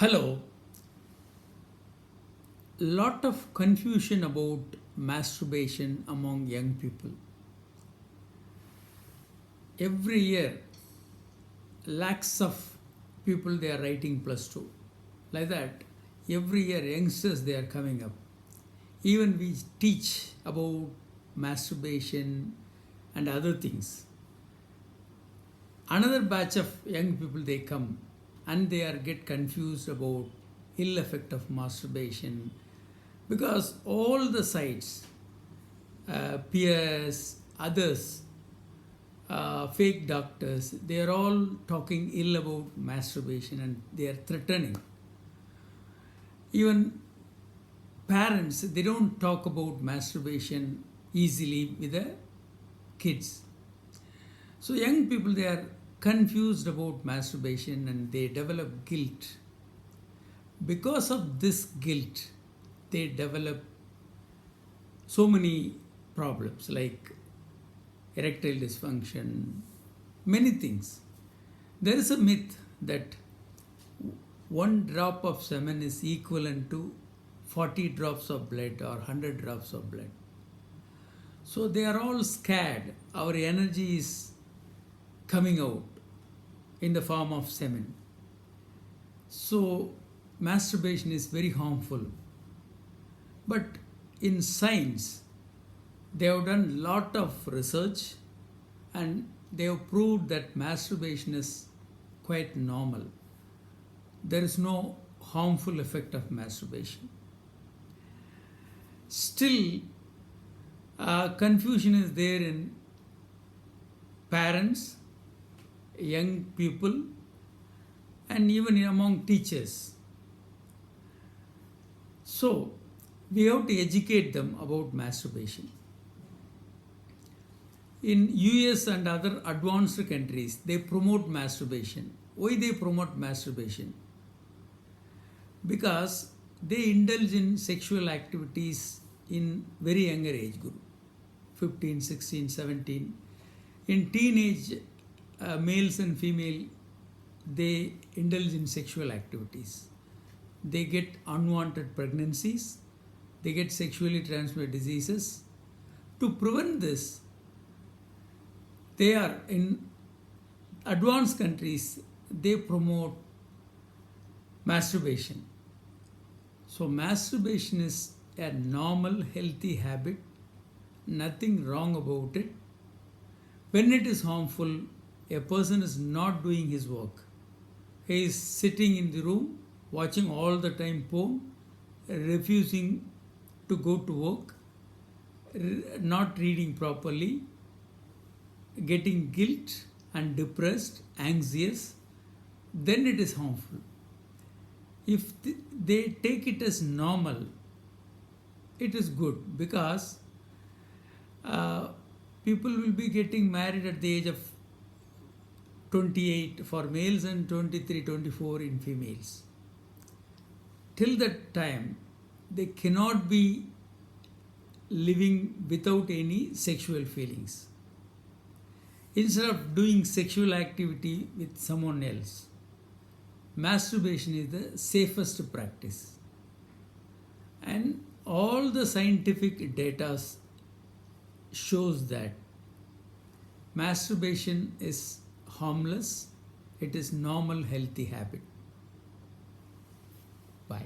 Hello. Lot of confusion about masturbation among young people. Every year, lakhs of people they are writing plus two. Like that, every year youngsters they are coming up. Even we teach about masturbation and other things. Another batch of young people they come and they are get confused about ill effect of masturbation because all the sites, peers, others, fake doctors, they are all talking ill about masturbation and they are threatening. Even parents, they don't talk about masturbation easily with the kids. So young people, they are confused about masturbation and they develop guilt. Because of this guilt, they develop so many problems like erectile dysfunction, many things. There is a myth that one drop of semen is equivalent to 40 drops of blood or 100 drops of blood. So they are all scared. Our energy is coming out in the form of semen. So masturbation is very harmful. But in science, they have done lot of research and they have proved that masturbation is quite normal. There is no harmful effect of masturbation. Still, confusion is there in parents, young people, and even among teachers. So, we have to educate them about masturbation. In US and other advanced countries, they promote masturbation. Why they promote masturbation? Because they indulge in sexual activities in very younger age group, 15, 16, 17. In teenage, males and female, they indulge in sexual activities. They get unwanted pregnancies, they get sexually transmitted diseases. To prevent this, they are in advanced countries, they promote masturbation. So masturbation is a normal healthy habit, nothing wrong about it. When it is harmful, a person is not doing his work. He is sitting in the room watching all the time porn, refusing to go to work, not reading properly, getting guilt and depressed, anxious, then it is harmful. If they take it as normal, it is good because people will be getting married at the age of 28 for males and 23, 24 in females. Till that time, they cannot be living without any sexual feelings. Instead of doing sexual activity with someone else, masturbation is the safest practice. And all the scientific data shows that masturbation is harmless, it is normal healthy habit. Bye.